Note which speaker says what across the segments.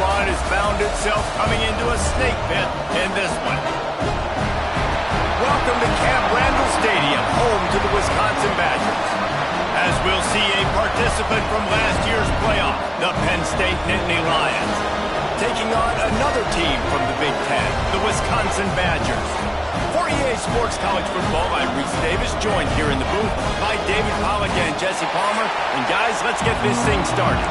Speaker 1: line has found itself coming into a snake pit in this one. Welcome to Camp Randall Stadium, home to the Wisconsin Badgers. As we'll see a participant from last year's playoff, the Penn State Nittany Lions, taking on another team from the Big Ten, the Wisconsin Badgers. For EA Sports College Football, I'm Reese Davis, joined here in the booth by David Pollack and Jesse Palmer. And guys, let's get this thing started.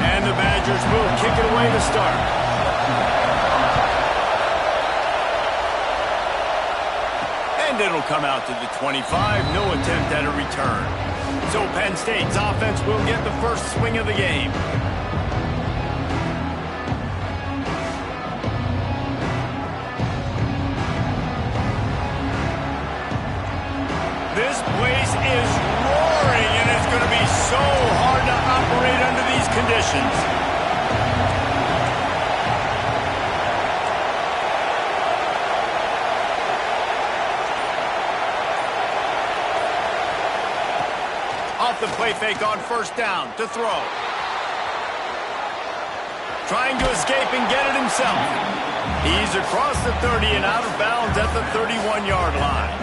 Speaker 1: And the Badgers will kick it away to start. And it'll come out to the 25, no attempt at a return. So Penn State's offense will get the first swing of the game. This place is roaring, and it's going to be so hard to operate under these conditions. Off the play fake on first down to throw. Trying to escape and get it himself. He's across the 30 and out of bounds at the 31-yard line.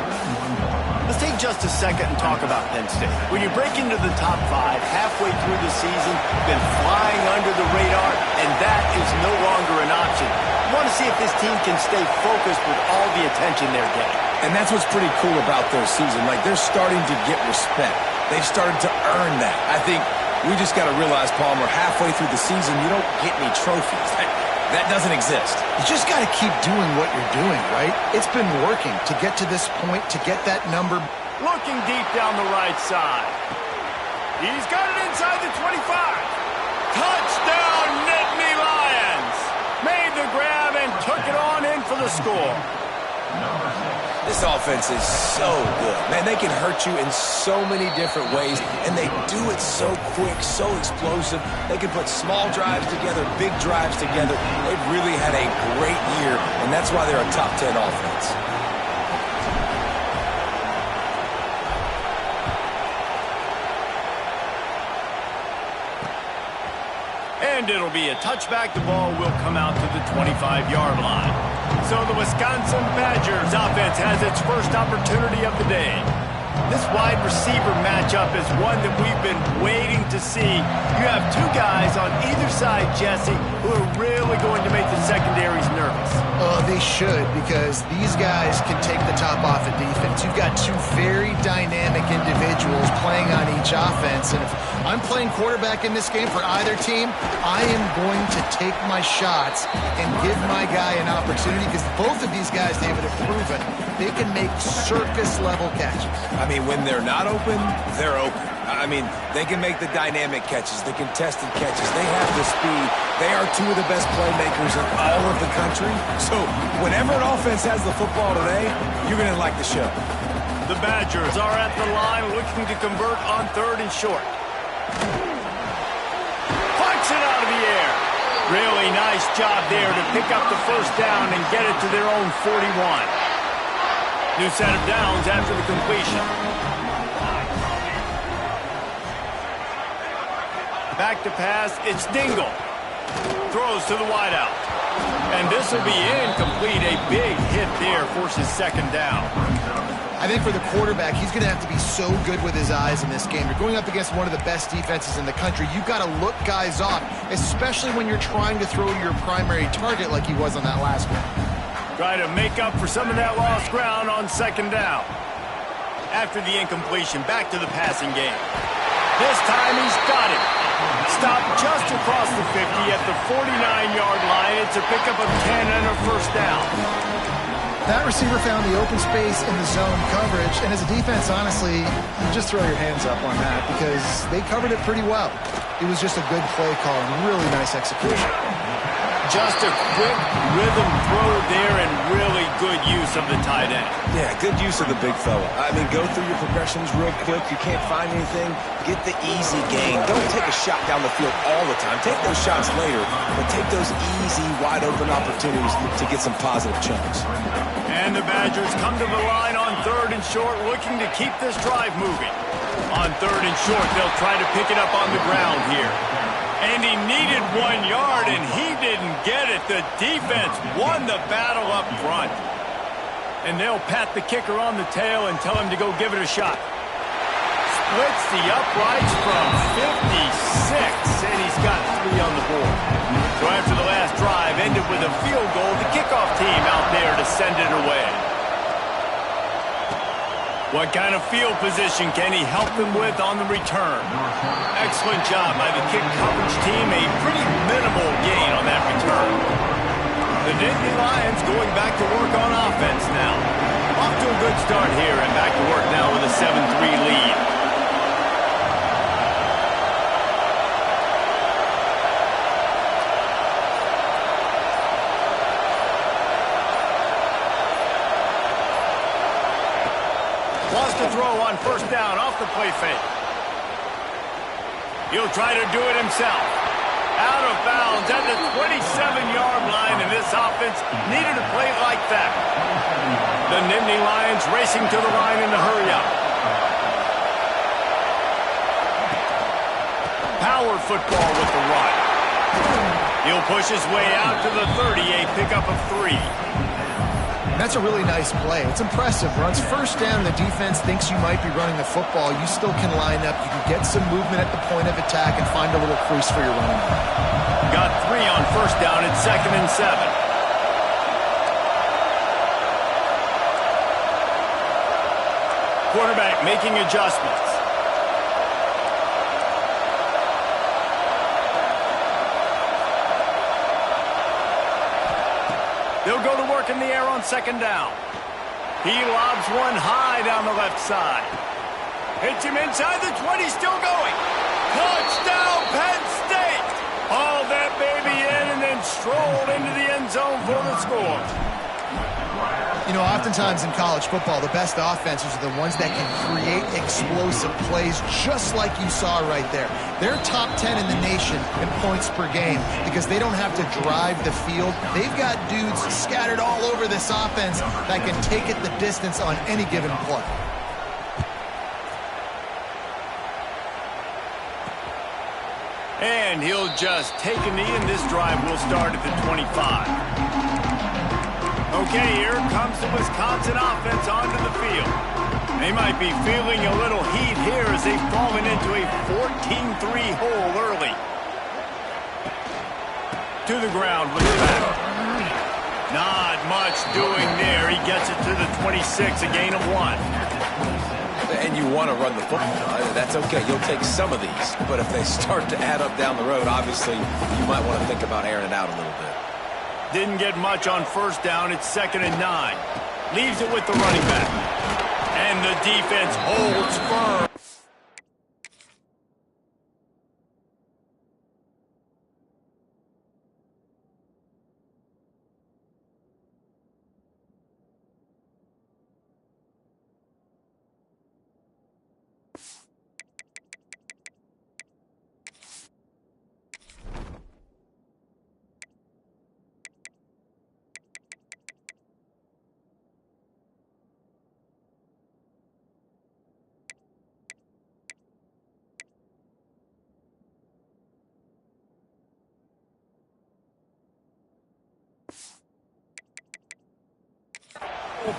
Speaker 1: Let's take just a second and talk about Penn State. When you break into the top 5 halfway through the season, been flying under the radar, and that is no longer an option. You want to see if this team can stay focused with all the attention they're getting.
Speaker 2: And that's what's pretty cool about their season. Like, they're starting to get respect. They've started to earn that. I think we just got to realize, Palmer, halfway through the season, you don't get any trophies. That doesn't exist.
Speaker 3: You just got to keep doing what you're doing, right? It's been working to get to this point, to get that number.
Speaker 1: Looking deep down the right side. He's got it inside the 25. Touchdown, Nittany Lions. Made the grab and took it on in for the score.
Speaker 2: This offense is so good. Man, they can hurt you in so many different ways, and they do it so quick, so explosive. They can put small drives together, big drives together. They've really had a great year, and that's why they're a top 10 offense.
Speaker 1: And it'll be a touchback. The ball will come out to the 25-yard line. So the Wisconsin Badgers offense has its first opportunity of the day. This wide receiver matchup is one that we've been waiting to see. You have two guys on either side, Jesse, who are really going to make the secondaries nervous.
Speaker 3: Oh, they should, because these guys can take the top off of defense. You've got two very dynamic individuals playing on each offense, and if I'm playing quarterback in this game for either team, I am going to take my shots and give my guy an opportunity, because both of these guys, David, have proven they can make circus-level catches.
Speaker 2: I mean, when they're not open, they're open. I mean, they can make the dynamic catches, the contested catches. They have the speed. They are two of the best playmakers in all of the country. So whenever an offense has the football today, you're going to like the show.
Speaker 1: The Badgers are at the line looking to convert on 3rd and short. Flicks it out of the air. Really nice job there to pick up the first down and get it to their own 41. New set of downs after the completion. Back to pass, it's Dingle. Throws to the wideout. And this will be incomplete. A big hit there forces 2nd down.
Speaker 3: I think for the quarterback, he's going to have to be so good with his eyes in this game. You're going up against one of the best defenses in the country. You've got to look guys off, especially when you're trying to throw to your primary target like he was on that last one.
Speaker 1: Try to make up for some of that lost ground on 2nd down. After the incompletion, back to the passing game. This time he's got it. Stopped just across the 50 at the 49-yard line. It's a pickup of 10 and a first down.
Speaker 3: That receiver found the open space in the zone coverage, and as a defense, honestly, you just throw your hands up on that because they covered it pretty well. It was just a good play call and really nice execution.
Speaker 1: Just a quick rhythm throw there and really good use of the tight end.
Speaker 2: Yeah, good use of the big fella. I mean, go through your progressions real quick. You can't find anything, get the easy gain. Don't take a shot down the field all the time. Take those shots later, but take those easy, wide-open opportunities to get some positive chunks.
Speaker 1: And the Badgers come to the line on 3rd and short, looking to keep this drive moving. On 3rd and short, they'll try to pick it up on the ground here. And he needed 1 yard, and he didn't get it. The defense won the battle up front. And they'll pat the kicker on the tail and tell him to go give it a shot. Splits the uprights from 56, and he's got 3 on the board. So after the last drive ended with a field goal, the kickoff team out there to send it away. What kind of field position can he help them with on the return? Excellent job by the kick coverage team. A pretty minimal gain on that return. The Nittany Lions going back to work on offense now. Off to a good start here and back to work now with a 7-3 lead. Wants to throw on 1st down off the play fake. He'll try to do it himself. Out of bounds at the 27-yard line, and this offense needed a play like that. The Nittany Lions racing to the line in a hurry up. Power football with the run. He'll push his way out to the 30, a pickup of 3.
Speaker 3: That's a really nice play. It's impressive. Runs 1st down, the defense thinks you might be running the football. You still can line up. You can get some movement at the point of attack and find a little crease for your running back.
Speaker 1: Got 3 on 1st down at 2nd and 7. Quarterback making adjustments. They'll go to work in the air on 2nd down. He lobs one high down the left side. Hits him inside the 20, still going. Touchdown, Penn State! Hauled that baby in and then strolled into the end zone for the score.
Speaker 3: You know, oftentimes in college football, the best offenses are the ones that can create explosive plays just like you saw right there. They're top 10 in the nation in points per game because they don't have to drive the field. They've got dudes scattered all over this offense that can take it the distance on any given play.
Speaker 1: And he'll just take a knee, and this drive will start at the 25. Okay, here comes the Wisconsin offense onto the field. They might be feeling a little heat here as they've fallen into a 14-3 hole early. To the ground with the back. Not much doing there. He gets it to the 26, a gain of 1.
Speaker 2: And you want to run the football. That's okay. You'll take some of these. But if they start to add up down the road, obviously, you might want to think about airing it out a little bit.
Speaker 1: Didn't get much on 1st down. It's 2nd and 9. Leaves it with the running back. And the defense holds firm.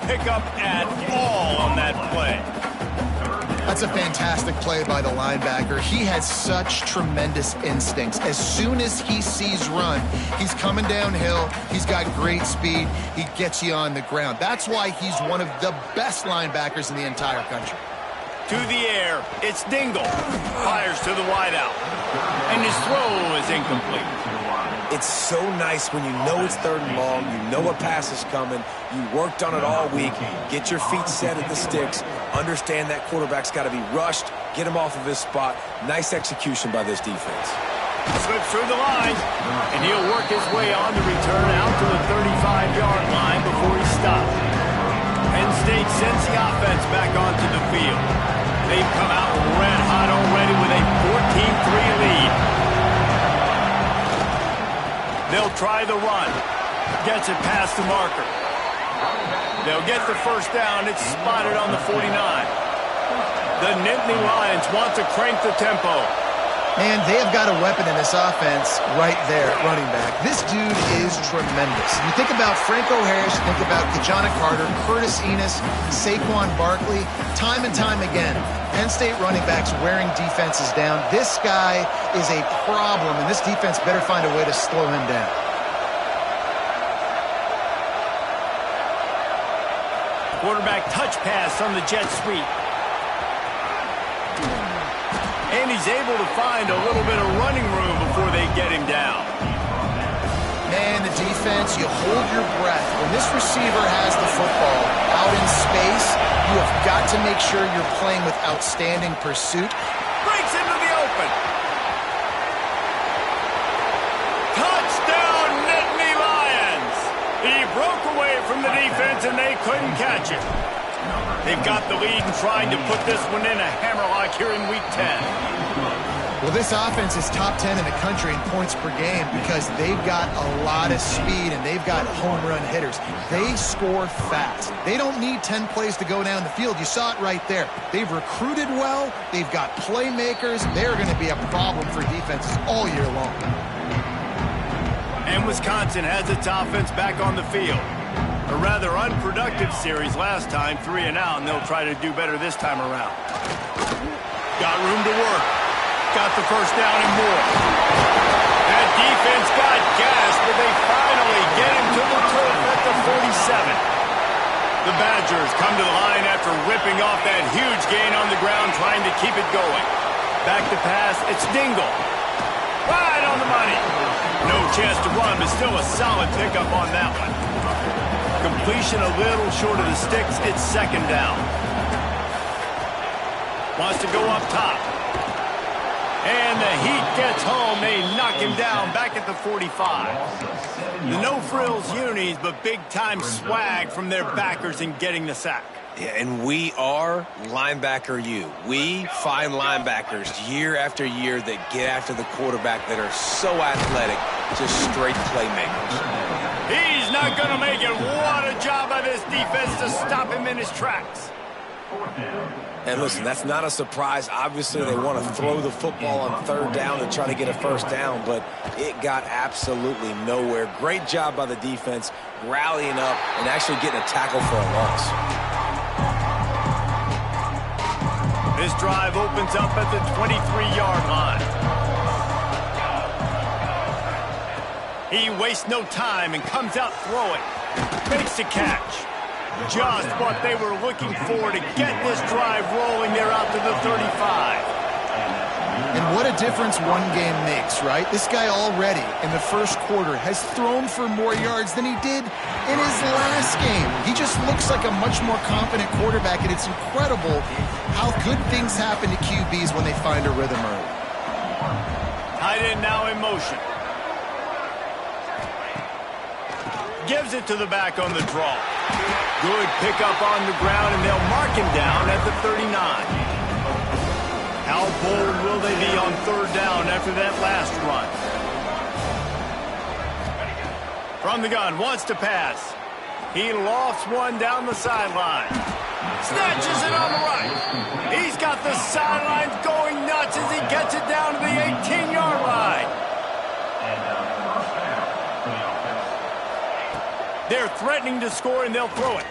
Speaker 1: Pick up at all on that play.
Speaker 3: That's a fantastic play by the linebacker. He has such tremendous instincts. As soon as he sees run, he's coming downhill. He's got great speed. He gets you on the ground. That's why he's one of the best linebackers in the entire country.
Speaker 1: To the air, it's Dingle. Fires to the wideout. And his throw is incomplete.
Speaker 2: It's so nice when you know it's 3rd and long, you know a pass is coming, you worked on it all week, get your feet set at the sticks, understand that quarterback's got to be rushed, get him off of his spot. Nice execution by this defense.
Speaker 1: Slips through the line, and he'll work his way on the return out to the 35-yard line before he stops. Penn State sends the offense back onto the field. They've come out red hot already with a 14-3 lead. They'll try the run. Gets it past the marker. They'll get the 1st down. It's spotted on the 49. The Nittany Lions want to crank the tempo.
Speaker 3: Man, they have got a weapon in this offense right there, running back. This dude is tremendous. You think about Franco Harris, you think about Kajana Carter, Curtis Enis, Saquon Barkley, time and time again, Penn State running backs wearing defenses down. This guy is a problem, and this defense better find a way to slow him down.
Speaker 1: Quarterback touch pass on the jet sweep. And he's able to find a little bit of running room before they get him down.
Speaker 3: Man, the defense, you hold your breath. When this receiver has the football out in space, you have got to make sure you're playing with outstanding pursuit.
Speaker 1: Breaks into the open. Touchdown, Nittany Lions! He broke away from the defense and they couldn't catch it. They've got the lead and trying to put this one in a hammerlock here in Week 10.
Speaker 3: Well, this offense is top 10 in the country in points per game because they've got a lot of speed and they've got home run hitters. They score fast. They don't need 10 plays to go down the field. You saw it right there. They've recruited well. They've got playmakers. They're going to be a problem for defenses all year long.
Speaker 1: And Wisconsin has its offense back on the field. A rather unproductive series last time, 3 and out, and they'll try to do better this time around. Got room to work. Got the first down and more. That defense got gas, but they finally get him to the turf at the 47. The Badgers come to the line after ripping off that huge gain on the ground, trying to keep it going. Back to pass, it's Dingle. Right on the money. No chance to run, but still a solid pickup on that one. Completion a little short of the sticks. It's second down. Wants to go up top. And the Heat gets home. They knock him down back at the 45. The no-frills unis, but big-time swag from their backers in getting the sack.
Speaker 2: Yeah, and we are linebacker U. We find linebackers year after year that get after the quarterback that are so athletic, just straight playmakers.
Speaker 1: He's not going to make it. What a job by this defense to stop him in his tracks.
Speaker 2: And listen, that's not a surprise. Obviously, they want to throw the football on third down and try to get a first down, but it got absolutely nowhere. Great job by the defense, rallying up and actually getting a tackle for a loss.
Speaker 1: This drive opens up at the 23-yard line. He wastes no time and comes out throwing. Makes the catch. Just what they were looking for to get this drive rolling. They're out to the 35.
Speaker 3: And what a difference one game makes, right? This guy already in the first quarter has thrown for more yards than he did in his last game. He just looks like a much more confident quarterback, and it's incredible how good things happen to QBs when they find a rhythm early.
Speaker 1: Tight end now in motion. Gives it to the back on the draw. Good pickup on the ground, and they'll mark him down at the 39. How bold will they be on third down after that last run? From the gun, wants to pass. He lofts one down the sideline. Snatches it on the right. He's got the sidelines going nuts as he gets it down to the 18-yard line. They're threatening to score, and they'll throw it.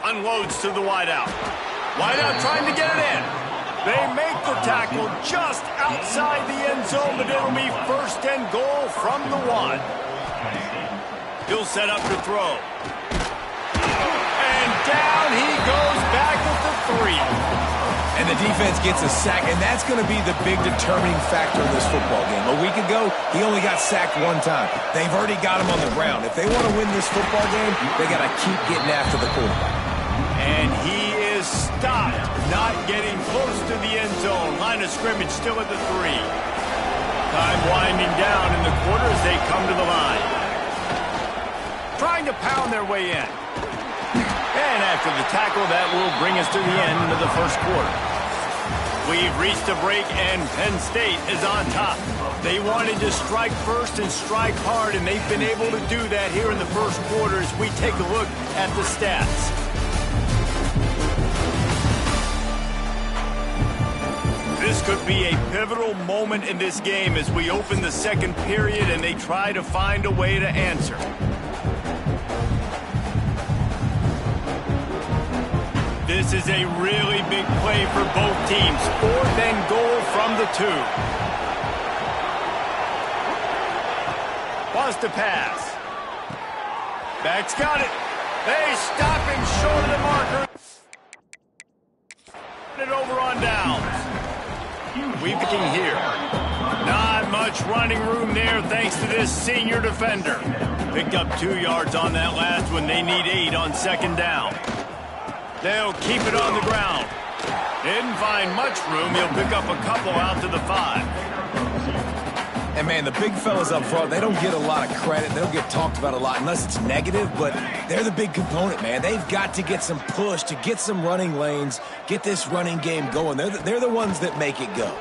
Speaker 1: Unloads to the wideout. Wideout trying to get it in. They make the tackle just outside the end zone, but it'll be first and goal from the 1. He'll set up to throw. And down he goes back at the 3.
Speaker 2: And the defense gets a sack, and that's going to be the big determining factor in this football game. A week ago, he only got sacked one time. They've already got him on the ground. If they want to win this football game, they got to keep getting after the quarterback.
Speaker 1: And he is stopped, not getting close to the end zone. Line of scrimmage still at the 3. Time winding down in the quarter as they come to the line. Trying to pound their way in. And after the tackle, that will bring us to the end of the first quarter. We've reached a break, and Penn State is on top. They wanted to strike first and strike hard, and they've been able to do that here in the first quarter as we take a look at the stats. This could be a pivotal moment in this game as we open the second period and they try to find a way to answer. This is a really big play for both teams. 4th and goal from the 2. Wants to pass. Back's got it. They stop him short of the marker. It over on downs. We're looking here. Not much running room there thanks to this senior defender. Picked up 2 yards on that last one. They need 8 on 2nd down. They'll keep it on the ground. Didn't find much room. He'll pick up a couple out to the 5.
Speaker 2: And, man, the big fellas up front, they don't get a lot of credit. They don't get talked about a lot unless it's negative, but they're the big component, man. They've got to get some push, to get some running lanes, get this running game going. They're the ones that make it go.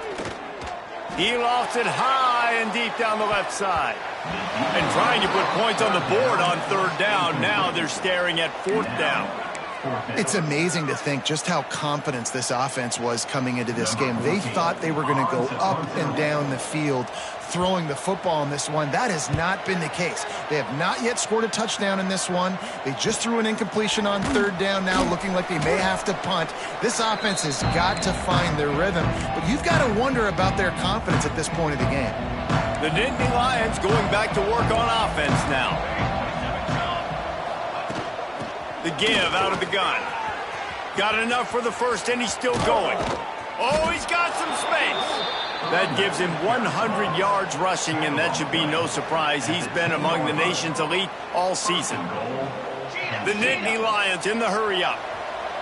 Speaker 1: He lofts it high and deep down the left side. And trying to put points on the board on 3rd down. Now they're staring at 4th down.
Speaker 3: It's amazing to think just how confident this offense was coming into this game. They thought they were going to go up and down the field throwing the football in this one. That has not been the case. They have not yet scored a touchdown in this one. They just threw an incompletion on 3rd down now, looking like they may have to punt. This offense has got to find their rhythm, but you've got to wonder about their confidence at this point of the game.
Speaker 1: The Nittany Lions going back to work on offense now. The give out of the gun. Got enough for the first, and he's still going. Oh, he's got some space. That gives him 100 yards rushing, and that should be no surprise. He's been among the nation's elite all season. The Nittany Lions in the hurry-up.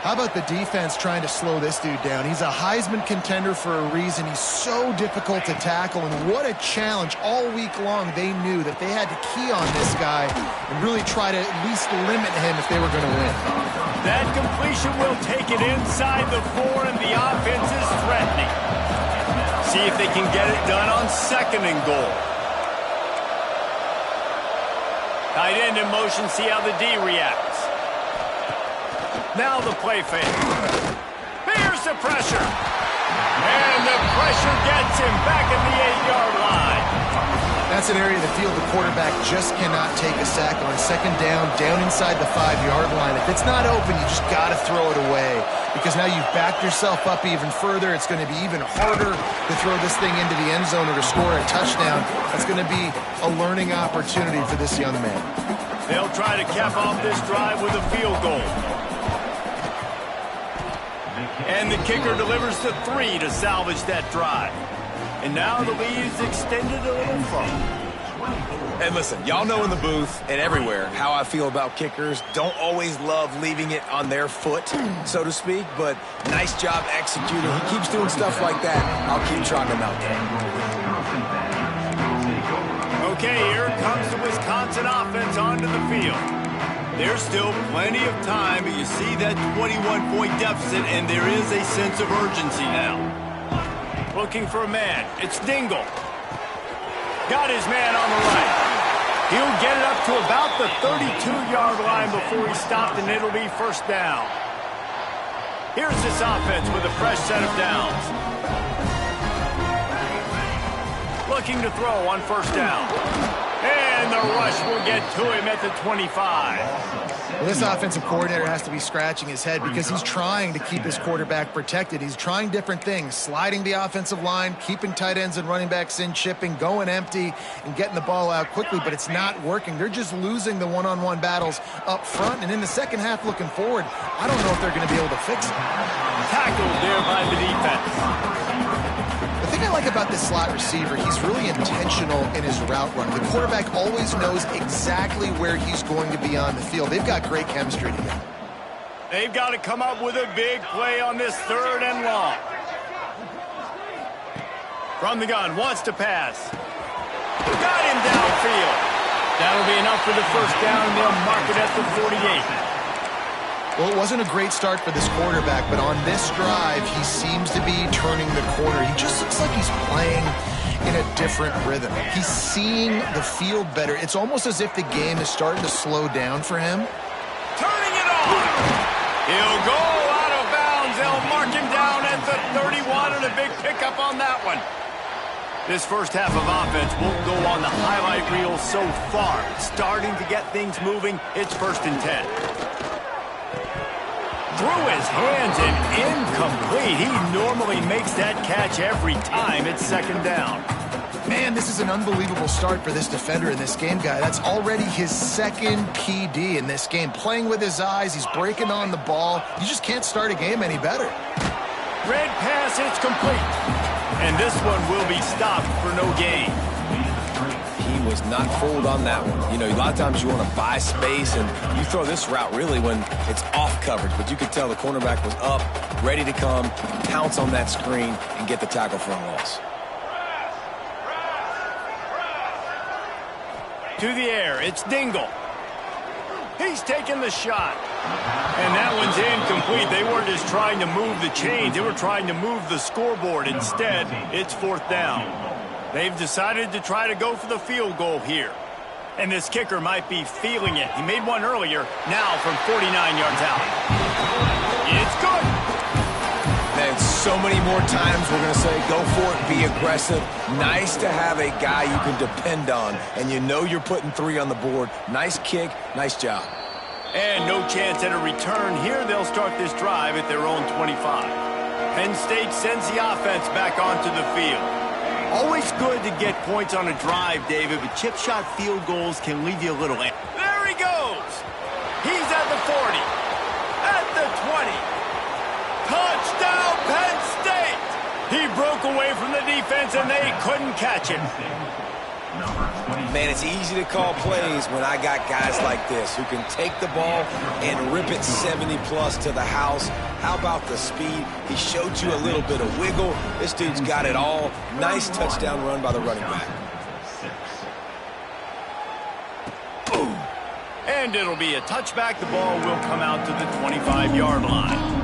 Speaker 3: How about the defense trying to slow this dude down? He's a Heisman contender for a reason. He's so difficult to tackle, and what a challenge. All week long, they knew that they had to key on this guy and really try to at least limit him if they were going to win.
Speaker 1: That completion will take it inside the 4, and the offense is threatening. See if they can get it done on 2nd and goal. Tight end in motion, see how the D reacts. Now the play fake. Here's the pressure. And the pressure gets him back at the 8-yard line.
Speaker 3: That's an area of the field the quarterback just cannot take a sack on. 2nd down, down inside the 5-yard line. If it's not open, you just got to throw it away. Because now you've backed yourself up even further. It's going to be even harder to throw this thing into the end zone or to score a touchdown. That's going to be a learning opportunity for this young man.
Speaker 1: They'll try to cap off this drive with a field goal. And the kicker delivers the 3 to salvage that drive. And now the lead is extended a little further.
Speaker 2: And listen, y'all know in the booth and everywhere how I feel about kickers. Don't always love leaving it on their foot, so to speak, but nice job executing. He keeps doing stuff like that. I'll keep trying him out there.
Speaker 1: Okay, here comes the Wisconsin offense onto the field. There's still plenty of time, but you see that 21-point deficit, and there is a sense of urgency now. Looking for a man. It's Dingle. Got his man on the right. He'll get it up to about the 32-yard line before he's stopped, and it'll be 1st down. Here's this offense with a fresh set of downs. Looking to throw on 1st down. And the rush will get to him at the 25.
Speaker 3: Well, this offensive coordinator has to be scratching his head because he's trying to keep his quarterback protected. He's trying different things, sliding the offensive line, keeping tight ends and running backs in, chipping, going empty, and getting the ball out quickly, but it's not working. They're just losing the one-on-one battles up front, and in the second half looking forward, I don't know if they're going to be able to fix it.
Speaker 1: Tackled there by the defense.
Speaker 3: The thing I like about this slot receiver, he's really intentional in his route run. The quarterback always knows exactly where he's going to be on the field. They've got great chemistry together.
Speaker 1: They've got to come up with a big play on this 3rd and long. From the gun, wants to pass. Got him downfield. That'll be enough for the 1st down, and they'll mark it at the 48.
Speaker 3: Well, it wasn't a great start for this quarterback, but on this drive, he seems to be turning the corner. He just looks like he's playing in a different rhythm. He's seeing the field better. It's almost as if the game is starting to slow down for him.
Speaker 1: Turning it on. He'll go out of bounds. They'll mark him down at the 31 and a big pickup on that one. This first half of offense won't go on the highlight reel so far. Starting to get things moving. It's 1st and 10. Through his hands and incomplete. He normally makes that catch every time. It's 2nd down.
Speaker 3: Man, this is an unbelievable start for this defender in this game, guy. That's already his 2nd PD in this game. Playing with his eyes, he's breaking on the ball. You just can't start a game any better.
Speaker 1: Red pass, it's complete. And this one will be stopped for no gain.
Speaker 2: He was not fooled on that one. You know, a lot of times you want to buy space, and you throw this route really when it's off coverage. But you could tell the cornerback was up, ready to come, pounce on that screen, and get the tackle for a loss.
Speaker 1: To the air, it's Dingle. He's taking the shot. And that one's incomplete. They weren't just trying to move the chains. They were trying to move the scoreboard. Instead, it's 4th down. They've decided to try to go for the field goal here. And this kicker might be feeling it. He made one earlier, now from 49 yards out. It's good.
Speaker 2: And so many more times we're going to say, go for it, be aggressive. Nice to have a guy you can depend on, and you know you're putting 3 on the board. Nice kick, nice job.
Speaker 1: And no chance at a return here. They'll start this drive at their own 25. Penn State sends the offense back onto the field. Always good to get points on a drive, David, but chip shot field goals can leave you a little... There he goes! He's at the 40, at the 20. Touchdown, Penn State! He broke away from the defense, and they couldn't catch him.
Speaker 2: Man, it's easy to call plays when I got guys like this who can take the ball and rip it 70-plus to the house. How about the speed? He showed you a little bit of wiggle. This dude's got it all. Nice touchdown run by the running back.
Speaker 1: Boom. And it'll be a touchback. The ball will come out to the 25-yard line.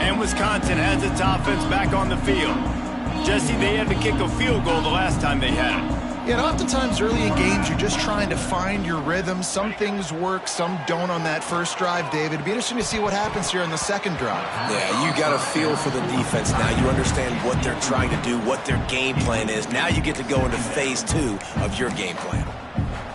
Speaker 1: And Wisconsin has its offense back on the field. Jesse, they had to kick a field goal the last time they had it.
Speaker 3: Yeah, and oftentimes early in games, you're just trying to find your rhythm. Some things work, some don't on that first drive, David. It'd be interesting to see what happens here on the 2nd drive.
Speaker 2: Yeah, you got a feel for the defense now. You understand what they're trying to do, what their game plan is. Now you get to go into phase 2 of your game plan.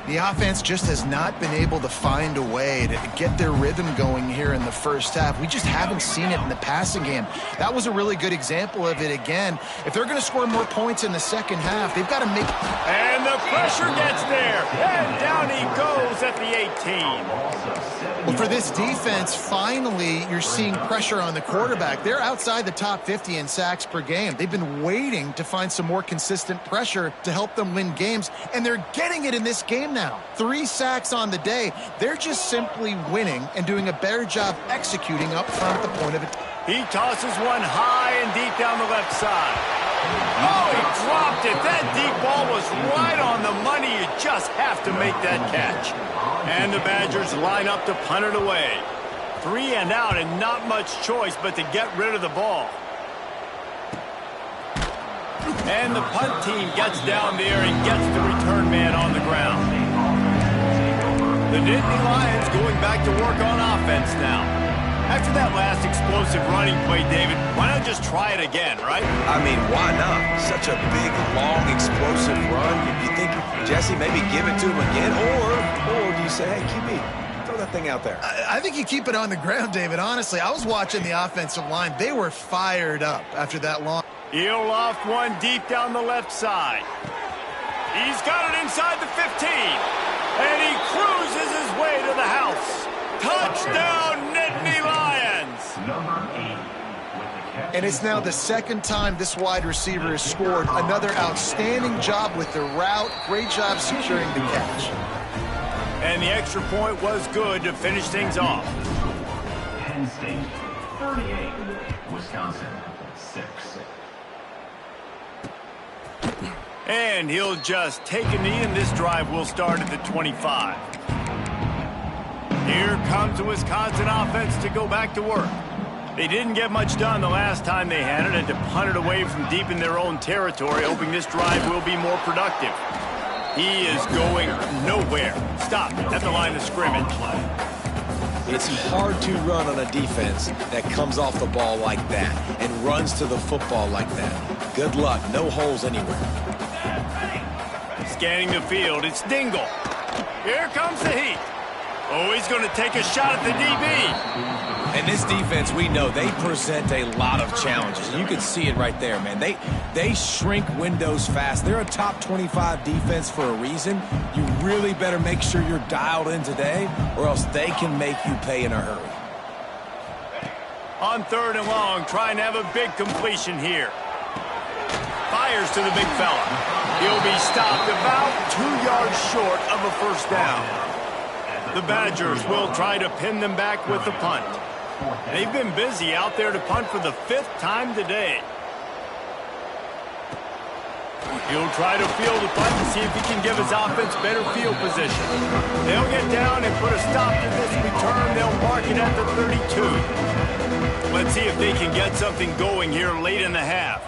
Speaker 3: The offense just has not been able to find a way to get their rhythm going here in the first half. We just haven't seen it in the passing game. That was a really good example of it again. If they're going to score more points in the second half, they've got to make...
Speaker 1: And the pressure gets there. And down he goes at the 18.
Speaker 3: Well, for this defense, finally, you're seeing pressure on the quarterback. They're outside the top 50 in sacks per game. They've been waiting to find some more consistent pressure to help them win games, and they're getting it in this game now. 3 sacks on the day. They're just simply winning and doing a better job executing up front at the point of it.
Speaker 1: He tosses one high and deep down the left side. Oh, he dropped it. That deep ball was right on the money. You just have to make that catch. And the Badgers line up to punt it away. 3 and out, and not much choice but to get rid of the ball. And the punt team gets down there and gets the return man on the ground. The Nittany Lions going back to work on offense now. After that last explosive running play, David, why not just try it again, right?
Speaker 2: I mean, why not? Such a big, long, explosive run. You think, Jesse, maybe give it to him again? Or do you say, hey, QB, throw that thing out there?
Speaker 3: I think you keep it on the ground, David. Honestly, I was watching the offensive line. They were fired up after that long.
Speaker 1: He'll loft one deep down the left side. He's got it inside the 15. And he cruises his way to the house. Touchdown, Nittany Lions!
Speaker 3: And it's now the 2nd time this wide receiver has scored. Another outstanding job with the route. Great job securing the catch.
Speaker 1: And the extra point was good to finish things off.
Speaker 4: Penn State, 38. Wisconsin, 6.
Speaker 1: And he'll just take a knee, and this drive will start at the 25. Here comes the Wisconsin offense to go back to work. They didn't get much done the last time they had it, and to punt it away from deep in their own territory, hoping this drive will be more productive. He is going nowhere. Stop at the line of scrimmage.
Speaker 2: It's hard to run on a defense that comes off the ball like that and runs to the football like that. Good luck. No holes anywhere.
Speaker 1: Scanning the field, it's Dingle. Here comes the heat. Oh, he's going to take a shot at the DB.
Speaker 2: And this defense, we know, they present a lot of challenges. You can see it right there, man. They shrink windows fast. They're a top 25 defense for a reason. You really better make sure you're dialed in today, or else they can make you pay in a hurry.
Speaker 1: On 3rd and long, trying to have a big completion here. Fires to the big fella. He'll be stopped about 2 yards short of a first down. The Badgers will try to pin them back with the punt. They've been busy out there to punt for the 5th time today. He'll try to field the punt and see if he can give his offense better field position. They'll get down and put a stop to this return. They'll mark it at the 32. Let's see if they can get something going here late in the half.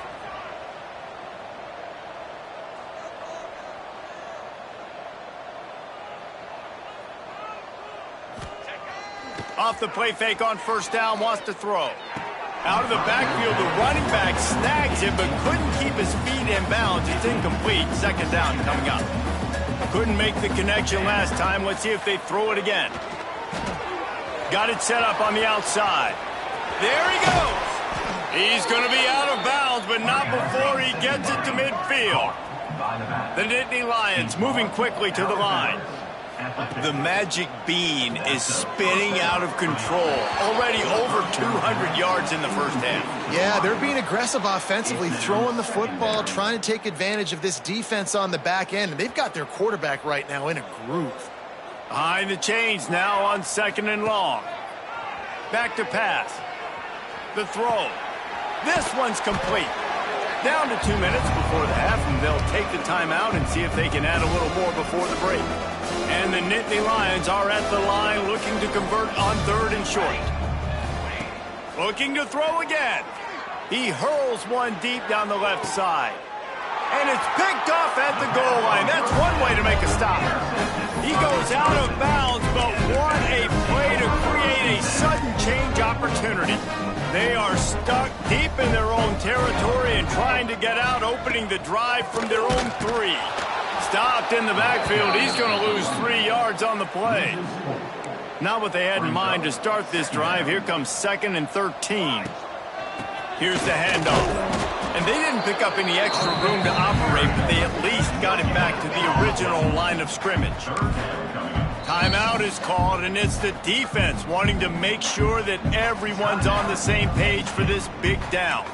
Speaker 1: Off the play fake on first down, wants to throw. Out of the backfield, the running back snags him, but couldn't keep his feet in bounds. It's incomplete. 2nd down coming up. Couldn't make the connection last time. Let's see if they throw it again. Got it set up on the outside. There he goes. He's going to be out of bounds, but not before he gets it to midfield. The Nittany Lions moving quickly to the line. The magic bean is spinning out of control. Already over 200 yards in the first half.
Speaker 3: Yeah, they're being aggressive offensively, throwing the football, trying to take advantage of this defense on the back end. And they've got their quarterback right now in a groove.
Speaker 1: Behind the chains now on 2nd and long. Back to pass. The throw. This one's complete. Down to 2 minutes before the half, and they'll take the timeout and see if they can add a little more before the break. And the Nittany Lions are at the line looking to convert on 3rd and short. Looking to throw again. He hurls one deep down the left side. And it's picked off at the goal line. That's one way to make a stop. He goes out of bounds, but what a play to create a sudden change opportunity. They are stuck deep in their own territory and trying to get out, opening the drive from their own 3. Stopped in the backfield. He's going to lose 3 yards on the play. Not what they had in mind to start this drive. Here comes 2nd and 13. Here's the handoff. And they didn't pick up any extra room to operate, but they at least got it back to the original line of scrimmage. Timeout is called, and it's the defense wanting to make sure that everyone's on the same page for this big down.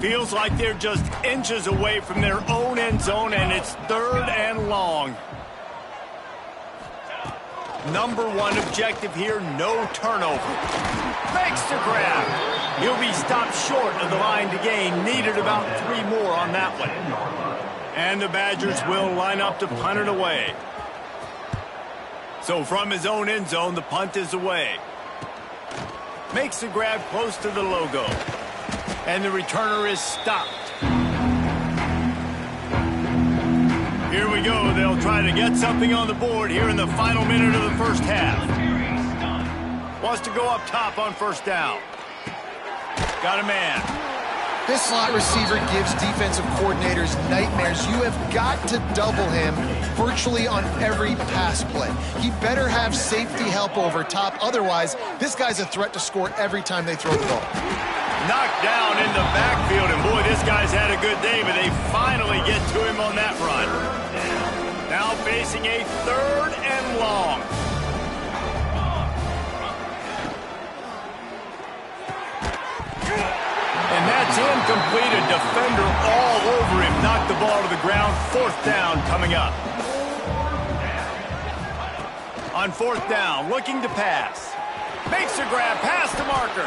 Speaker 1: Feels like they're just inches away from their own end zone, and it's 3rd and long. Number 1 objective here, no turnover. Makes the grab. He'll be stopped short of the line to gain. Needed about 3 more on that one. And the Badgers will line up to punt it away. So from his own end zone, the punt is away. Makes the grab close to the logo. And the returner is stopped. Here we go. They'll try to get something on the board here in the final minute of the first half. Wants to go up top on first down. Got a man.
Speaker 3: This slot receiver gives defensive coordinators nightmares. You have got to double him virtually on every pass play. He better have safety help over top. Otherwise, this guy's a threat to score every time they throw the ball.
Speaker 1: Knocked down in the backfield, and boy, this guy's had a good day, but they finally get to him on that run. Now facing a 3rd and long. And that's incomplete. A defender all over him. Knocked the ball to the ground. 4th down coming up. On 4th down, looking to pass. Makes a grab, pass to Marker.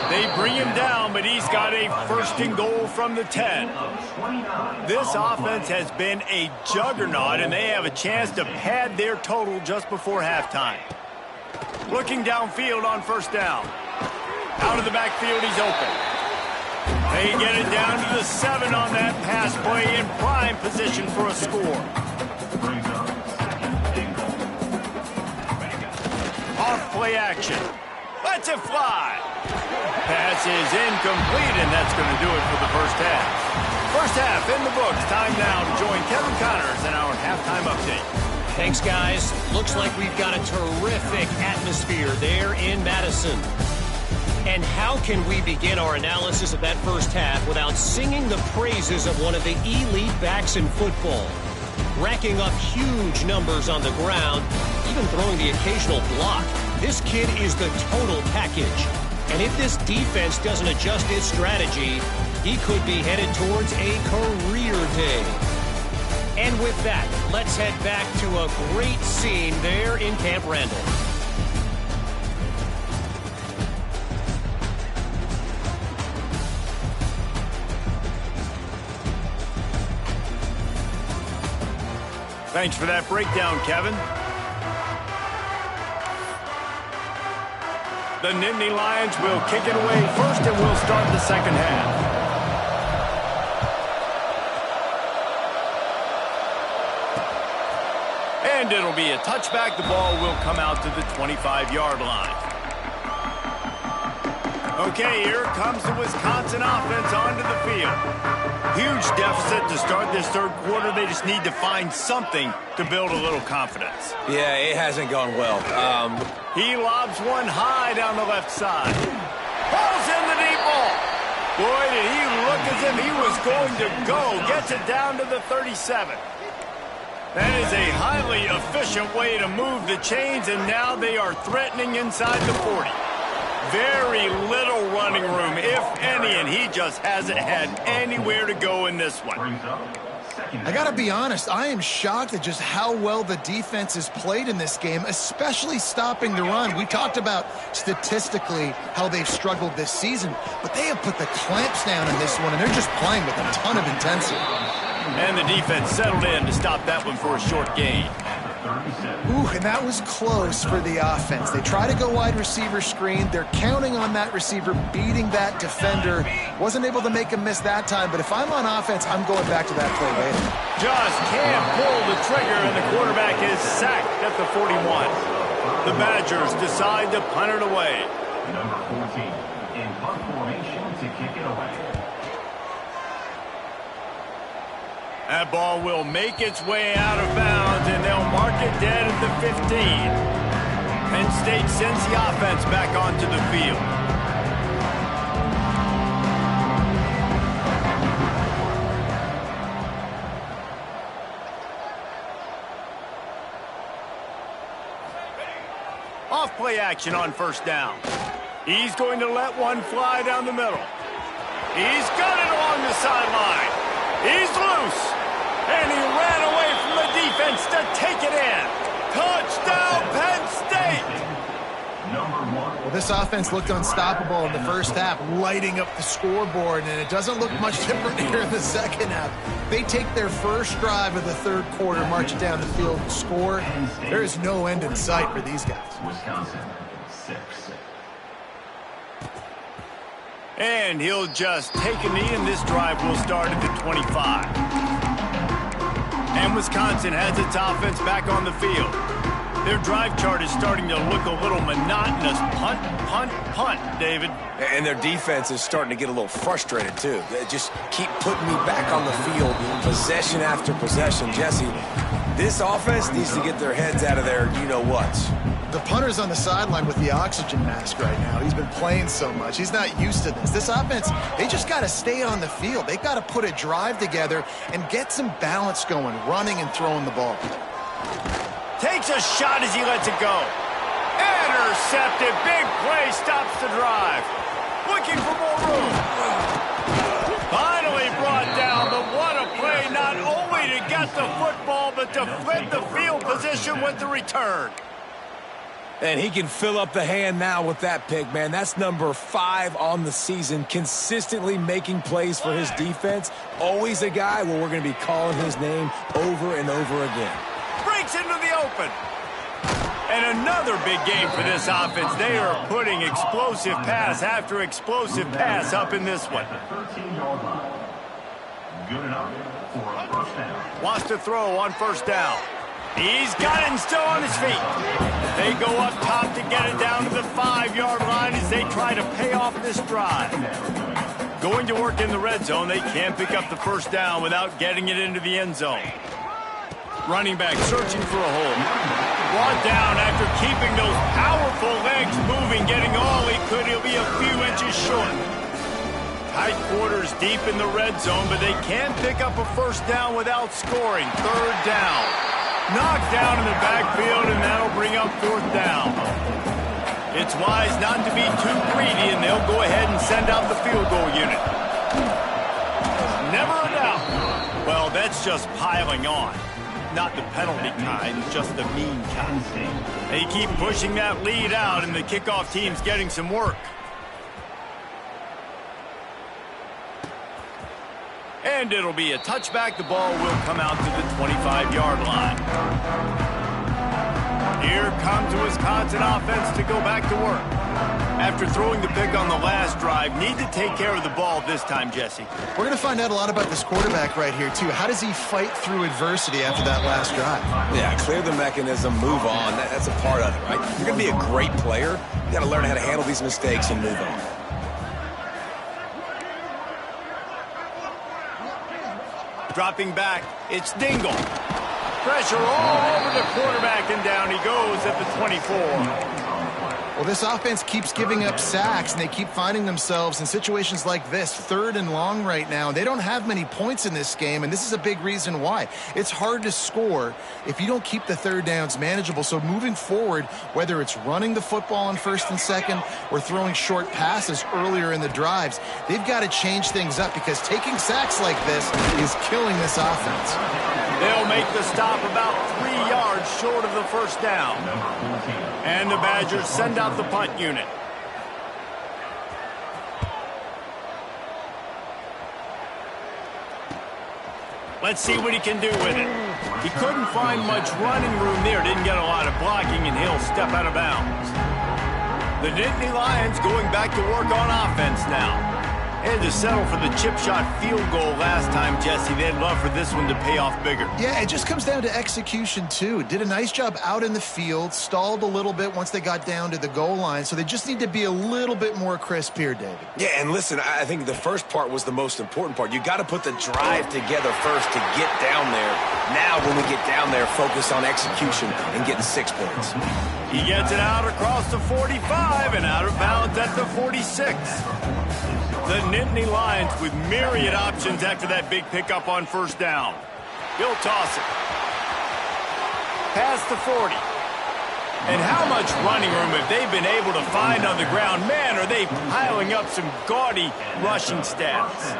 Speaker 1: They bring him down, but he's got a 1st and goal from the 10. This offense has been a juggernaut, and they have a chance to pad their total just before halftime. Looking downfield on 1st down. Out of the backfield, he's open. They get it down to the 7 on that pass play in prime position for a score. Off play play action. Lets it fly. Pass is incomplete, and that's going to do it for the first half. First half in the books. Time now to join Kevin Connors in our halftime update.
Speaker 5: Thanks, guys. Looks like we've got a terrific atmosphere there in Madison. And how can we begin our analysis of that first half without singing the praises of one of the elite backs in football? Racking up huge numbers on the ground, even throwing the occasional block. This kid is the total package. And if this defense doesn't adjust its strategy, he could be headed towards a career day. And with that, let's head back to a great scene there in Camp Randall.
Speaker 1: Thanks for that breakdown, Kevin. The Nittany Lions will kick it away first, and we'll start the second half. And it'll be a touchback. The ball will come out to the 25-yard line. Okay, here comes the Wisconsin offense onto the field. Huge deficit to start this third quarter. They just need to find something to build a little confidence.
Speaker 2: Yeah, it hasn't gone well.
Speaker 1: He lobs one high down the left side. Pulls in the deep ball. Boy, did he look as if he was going to go. Gets it down to the 37. That is a highly efficient way to move the chains, and now they are threatening inside the 40. Very little running room, if any, and he just hasn't had anywhere to go in this one.
Speaker 3: I got to be honest, I am shocked at just how well the defense has played in this game, especially stopping the run. We talked about statistically how they've struggled this season, but they have put the clamps down in this one, and they're just playing with a ton of intensity.
Speaker 1: And the defense settled in to stop that one for a short gain.
Speaker 3: Ooh, and that was close for the offense. They try to go wide receiver screen. They're counting on that receiver beating that defender. Wasn't able to make him miss that time, but if I'm on offense, I'm going back to that play later.
Speaker 1: Just can't pull the trigger, and the quarterback is sacked at the 41. The Badgers decide to punt it away.
Speaker 4: Number 14 in punt formation to kick it away.
Speaker 1: That ball will make its way out of bounds, and they'll mark it dead at the 15. Penn State sends the offense back onto the field. Off play action on first down. He's going to let one fly down the middle. He's got it along the sideline. He's loose. And he ran away from the defense to take it in. Touchdown, Penn State!
Speaker 3: Well, this offense looked unstoppable in the first half, lighting up the scoreboard, and it doesn't look much different here in the second half. They take their first drive of the third quarter, march it down the field, and score. There is no end in sight for these guys.
Speaker 4: Wisconsin, 6.
Speaker 1: And he'll just take a knee, and this drive will start at the 25. And Wisconsin has its offense back on the field. Their drive chart is starting to look a little monotonous. Punt, punt, punt, David.
Speaker 2: And their defense is starting to get a little frustrated, too. They just keep putting me back on the field, possession after possession. Jesse, this offense needs to get their heads out of their you-know-whats.
Speaker 3: The punter's on the sideline with the oxygen mask right now. He's been playing so much. He's not used to this. This offense, they just got to stay on the field. They've got to put a drive together and get some balance going, running and throwing the ball.
Speaker 1: Takes a shot as he lets it go. Intercepted. Big play stops the drive. Looking for more room. Finally brought down, but what a play, not only to get the football, but to flip the field position with the return.
Speaker 2: And he can fill up the hand now with that pick, man. That's number 5 on the season, consistently making plays for his defense. Always a guy where we're going to be calling his name over and over again.
Speaker 1: Breaks into the open. And another big game for this offense. They are putting explosive pass after explosive pass up in this one.
Speaker 4: The 13-yard line. Good enough for a first down.
Speaker 1: Wants to throw on first down. He's got it and still on his feet. They go up top to get it down to the 5-yard line as they try to pay off this drive. Going to work in the red zone, they can't pick up the first down without getting it into the end zone. Running back searching for a hole. Brought down after keeping those powerful legs moving, getting all he could. He'll be a few inches short. Tight quarters deep in the red zone, but they can't pick up a first down without scoring. Third down. Knocked down in the backfield, and that'll bring up fourth down. It's wise not to be too greedy, and they'll go ahead and send out the field goal unit. Never a doubt. Well, that's just piling on. Not the penalty kind, just the mean kind. They keep pushing that lead out, and the kickoff team's getting some work. And it'll be a touchback. The ball will come out to the 25-yard line. Here comes the Wisconsin offense to go back to work. After throwing the pick on the last drive, need to take care of the ball this time, Jesse.
Speaker 3: We're going to find out a lot about this quarterback right here, too. How does he fight through adversity after that last drive?
Speaker 2: Yeah, clear the mechanism, move on. That's a part of it, right? If you're going to be a great player, you got to learn how to handle these mistakes and move on.
Speaker 1: Dropping back, it's Dingle. Pressure all over the quarterback, and down he goes at the 24.
Speaker 3: Well, this offense keeps giving up sacks, and they keep finding themselves in situations like this, 3rd and long right now. They don't have many points in this game, and this is a big reason why. It's hard to score if you don't keep the third downs manageable. So moving forward, whether it's running the football on 1st and 2nd or throwing short passes earlier in the drives, they've got to change things up because taking sacks like this is killing this offense.
Speaker 1: They'll make the stop about 3 yards short of the first down. And the Badgers send out the punt unit. Let's see what he can do with it. He couldn't find much running room there. Didn't get a lot of blocking, and he'll step out of bounds. The Nittany Lions going back to work on offense now. And to settle for the chip shot field goal last time, Jesse. They'd love for this one to pay off bigger.
Speaker 3: Yeah, it just comes down to execution, too. Did a nice job out in the field, stalled a little bit once they got down to the goal line, so they just need to be a little bit more crisp here, David.
Speaker 2: Yeah, and listen, I think the first part was the most important part. You got to put the drive together first to get down there. Now, when we get down there, focus on execution and getting 6 points.
Speaker 1: He gets it out across the 45 and out of bounds at the 46. The Nittany Lions with myriad options after that big pickup on first down. He'll toss it. Past the 40. And how much running room have they been able to find on the ground? Man, are they piling up some gaudy rushing stats.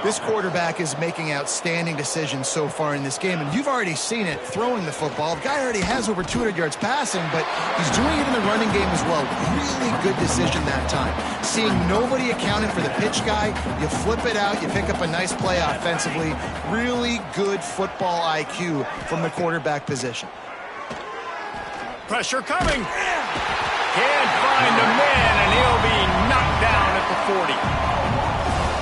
Speaker 3: This quarterback is making outstanding decisions so far in this game, and you've already seen it throwing the football. The guy already has over 200 yards passing, but he's doing it in the running game as well. Really good decision that time. Seeing nobody accounting for the pitch guy, you flip it out, you pick up a nice play offensively. Really good football IQ from the quarterback position.
Speaker 1: Pressure coming. Can't find a man, and he'll be knocked down at the 40.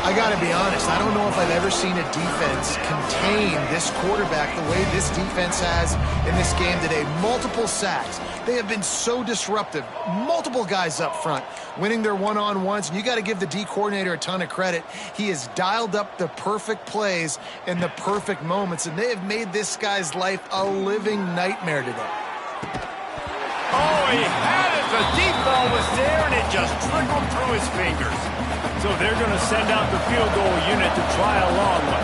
Speaker 3: I got to be honest, I don't know if I've ever seen a defense contain this quarterback the way this defense has in this game today. Multiple sacks. They have been so disruptive. Multiple guys up front winning their one-on-ones, and you got to give the D coordinator a ton of credit. He has dialed up the perfect plays in the perfect moments, and they have made this guy's life a living nightmare today.
Speaker 1: Oh, he had it. The deep ball was there, and it just trickled through his fingers. So they're going to send out the field goal unit to try a long one.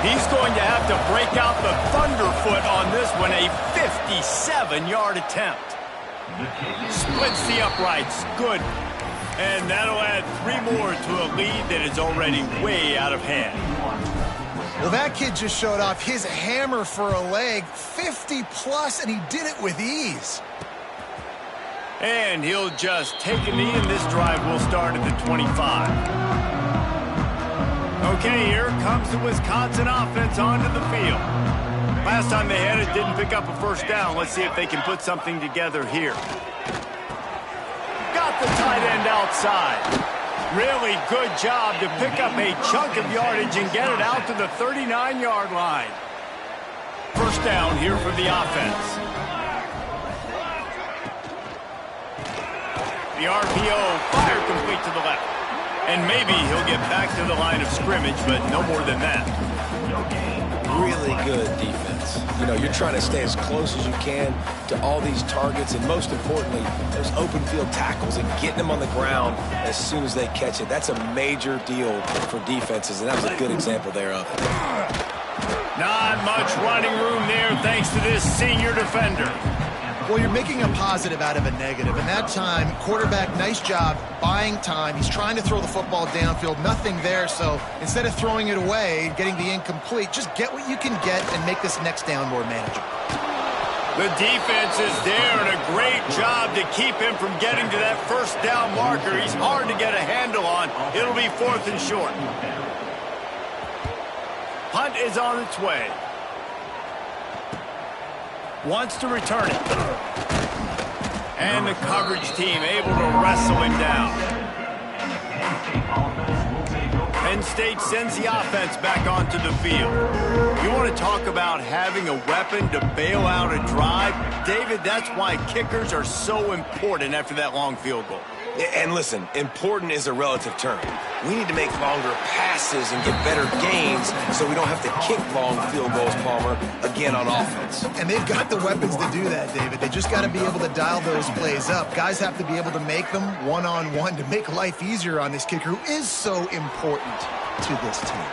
Speaker 1: He's going to have to break out the thunderfoot on this one, a 57-yard attempt. Splits the uprights. Good. And that'll add 3 more to a lead that is already way out of hand.
Speaker 3: Well, that kid just showed off his hammer for a leg, 50-plus, and he did it with ease.
Speaker 1: And he'll just take a knee, and this drive will start at the 25. Okay, here comes the Wisconsin offense onto the field. Last time they had it, didn't pick up a first down. Let's see if they can put something together here. Got the tight end outside. Really good job to pick up a chunk of yardage and get it out to the 39-yard line. First down here for the offense. The RPO fire complete to the left. And maybe he'll get back to the line of scrimmage, but no more than that.
Speaker 2: Really good defense. You know, you're trying to stay as close as you can to all these targets, and most importantly, those open field tackles and getting them on the ground as soon as they catch it. That's a major deal for defenses, and that was a good example there of it.
Speaker 1: Not much running room there thanks to this senior defender.
Speaker 3: Well, you're making a positive out of a negative. And that time, quarterback, nice job buying time. He's trying to throw the football downfield. Nothing there. So instead of throwing it away, getting the incomplete, just get what you can get and make this next down more manageable.
Speaker 1: The defense is there, and a great job to keep him from getting to that first down marker. He's hard to get a handle on. It'll be 4th and short. Punt is on its way. Wants to return it. And the coverage team able to wrestle him down. Penn State sends the offense back onto the field. You want to talk about having a weapon to bail out a drive? David, that's why kickers are so important after that long field goal.
Speaker 2: And listen, important is a relative term. We need to make longer passes and get better gains so we don't have to kick long field goals, Palmer, again on offense.
Speaker 3: And they've got the weapons to do that, David. They just got to be able to dial those plays up. Guys have to be able to make them one-on-one to make life easier on this kicker who is so important to this team.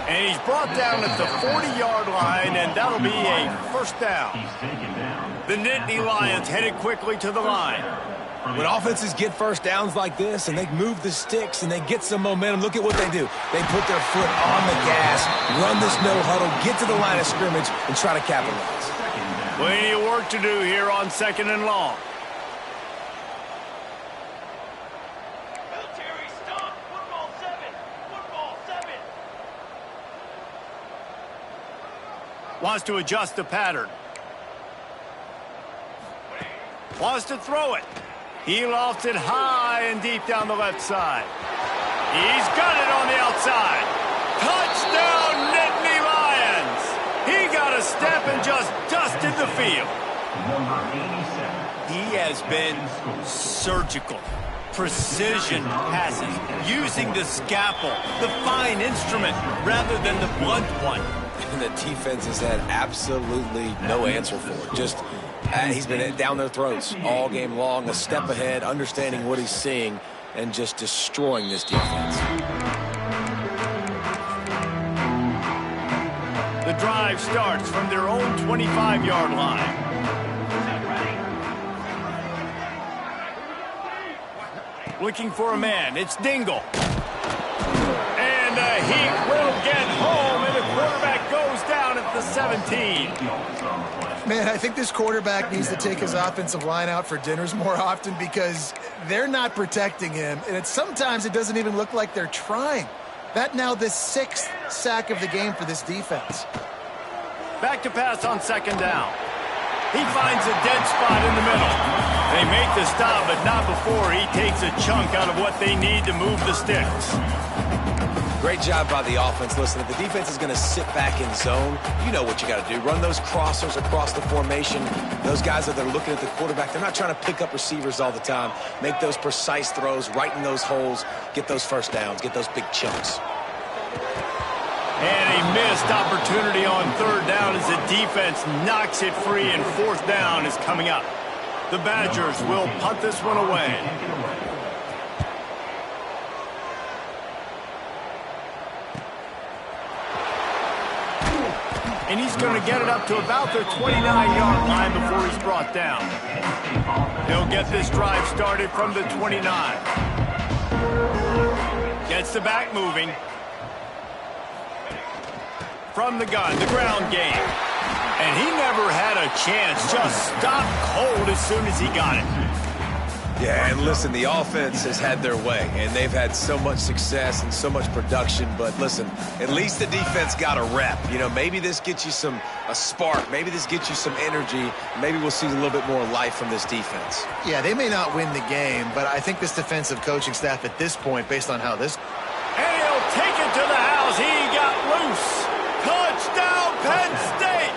Speaker 1: And he's brought down at the 40-yard line, and that'll be a first down. The Nittany Lions headed quickly to the line.
Speaker 2: When offenses get first downs like this and they move the sticks and they get some momentum, look at what they do. They put their foot on the gas, run this no huddle, get to the line of scrimmage, and try to capitalize.
Speaker 1: Plenty of work to do here on 2nd and long.
Speaker 6: Military stop. Football 7. Football 7.
Speaker 1: Wants to adjust the pattern. Wants to throw it. He lofts it high and deep down the left side. He's got it on the outside. Touchdown, Nittany Lions. He got a step and just dusted the field.
Speaker 4: Number 87.
Speaker 1: He has been surgical. Precision passes, using the scalpel, the fine instrument, rather than the blunt one.
Speaker 2: And the defense has had absolutely no answer for it. Just he's been down their throats all game long, a step ahead, understanding what he's seeing, and just destroying this defense.
Speaker 1: The drive starts from their own 25-yard line. Looking for a man. It's Dingle. And the Heat will get home, and the quarterback goes down at the 17.
Speaker 3: Man, I think this quarterback needs to take his offensive line out for dinners more often because they're not protecting him. And sometimes it doesn't even look like they're trying. That now the 6th sack of the game for this defense.
Speaker 1: Back to pass on 2nd down. He finds a dead spot in the middle. They make the stop, but not before he takes a chunk out of what they need to move the sticks.
Speaker 2: Great job by the offense. Listen, if the defense is going to sit back in zone, you know what you got to do. Run those crossers across the formation. Those guys that are looking at the quarterback, they're not trying to pick up receivers all the time. Make those precise throws, right in those holes, get those first downs, get those big chunks.
Speaker 1: And a missed opportunity on 3rd down as the defense knocks it free, and 4th down is coming up. The Badgers will punt this one away. And he's going to get it up to about the 29-yard line before he's brought down. He'll get this drive started from the 29. Gets the back moving. From the gun, the ground game. And he never had a chance. Just stopped cold as soon as he got it.
Speaker 2: Yeah, and listen, the offense has had their way, and they've had so much success and so much production. But listen, at least the defense got a rep. You know, maybe this gets you a spark. Maybe this gets you some energy. Maybe we'll see a little bit more life from this defense.
Speaker 3: Yeah, they may not win the game, but I think this defensive coaching staff at this point, based on how this...
Speaker 1: And he'll take it to the house. He got loose. Touchdown, Penn State.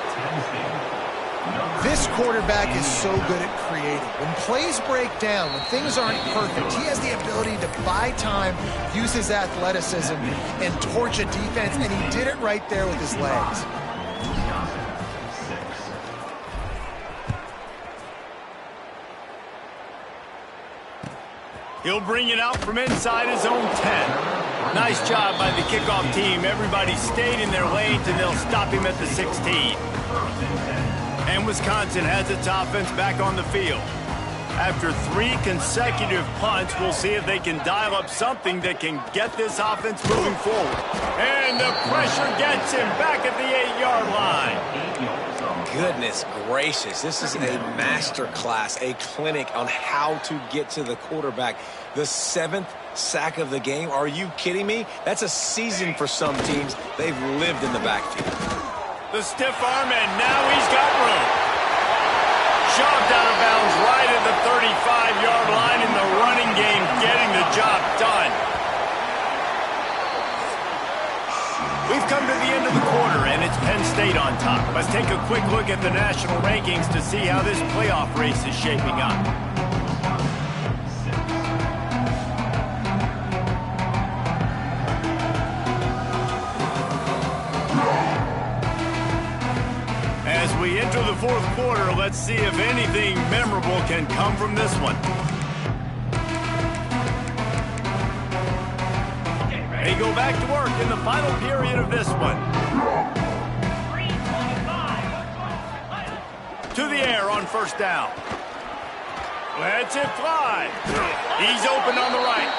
Speaker 3: This quarterback is so good at creating. When plays break down, when things aren't perfect, he has the ability to buy time, use his athleticism, and torch a defense, and he did it right there with his legs.
Speaker 1: He'll bring it out from inside his own 10. Nice job by the kickoff team. Everybody stayed in their lanes, and they'll stop him at the 16. And Wisconsin has its offense back on the field. After 3 consecutive punts, we'll see if they can dial up something that can get this offense moving forward. And the pressure gets him back at the 8-yard line.
Speaker 2: Goodness gracious, this is a master class, a clinic on how to get to the quarterback. The 7th sack of the game. Are you kidding me? That's a season for some teams. They've lived in the backfield.
Speaker 1: The stiff arm, and now he's got room. Shoved out of bounds right at the 35-yard line in the running game, getting the job done. We've come to the end of the quarter, and it's Penn State on top. Let's take a quick look at the national rankings to see how this playoff race is shaping up. As we enter the 4th quarter, let's see if anything memorable can come from this one. They go back to work in the final period of this one. To the air on 1st down. Lets it fly. He's open on the right.